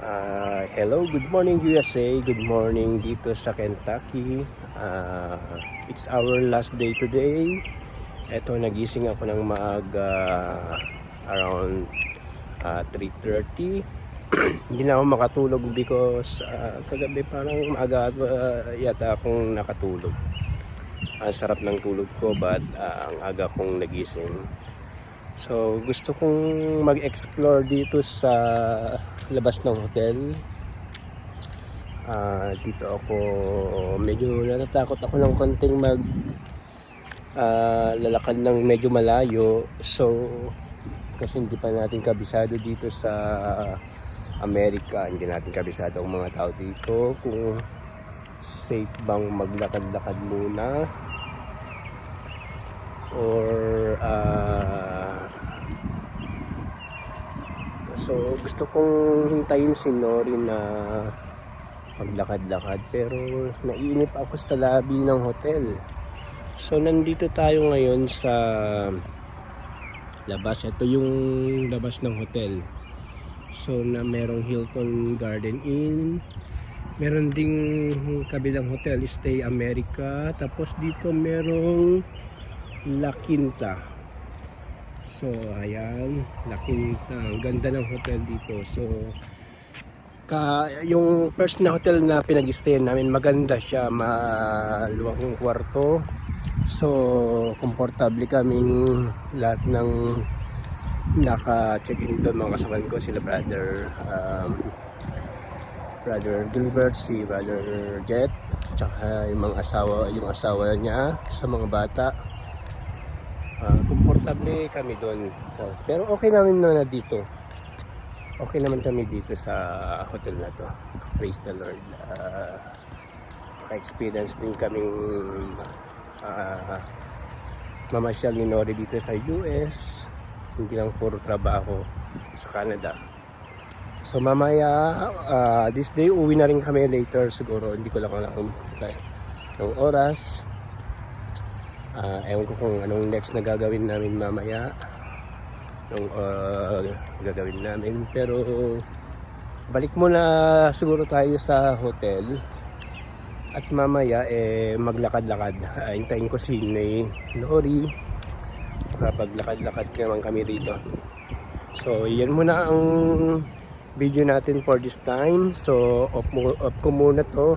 Hello, good morning USA, good morning dito sa Kentucky. It's our last day today. Eto, nagising ako ng maaga around 3:30. Hindi na ako makatulog because kagabi parang maaga yata akong nakatulog. Ang sarap ng tulog ko but ang aga kong nagising. So gusto kong mag-explore dito sa labas ng hotel. Dito ako medyo natatakot ako ng konting lalakad ng medyo malayo. So kasi hindi pa natin kabisado dito sa Amerika, hindi natin kabisado ang mga tao dito kung safe bang maglakad-lakad muna or so gusto kong hintayin si Nori na maglakad-lakad pero naiinip ako sa lobby ng hotel. So nandito tayo ngayon sa labas. Ito yung labas ng hotel. So na merong Hilton Garden Inn, meron ding kabilang hotel Stay America, tapos dito merong La Quinta. So ayan, La Quinta, ang ganda ng hotel dito. So yung first na hotel na pinag-stayan namin, maganda siya, maluwang yung kwarto. So komportable kaming lahat ng naka-check-in doon, mga kasabayan ko, sila brother Gilbert, si brother Jet, tsaka yung asawa niya, sa mga bata. Komportable kami doon. So, pero okay namin na dito. Okay naman kami dito sa hotel na to. Praise the Lord. Naka-experience din kaming mamasyal ni Nori dito sa US. Hindi lang puro trabaho sa Canada. So mamaya, this day uwi na rin kami later siguro. Hindi ko lang alam ng oras. Ewan ko kung anong next na gagawin namin mamaya. Gagawin namin. Pero balik muna siguro tayo sa hotel. At mamaya maglakad-lakad. Hintayin ko si Nori. Kapaglakad-lakad naman kami rito. So yan muna ang video natin for this time. So off ko muna to.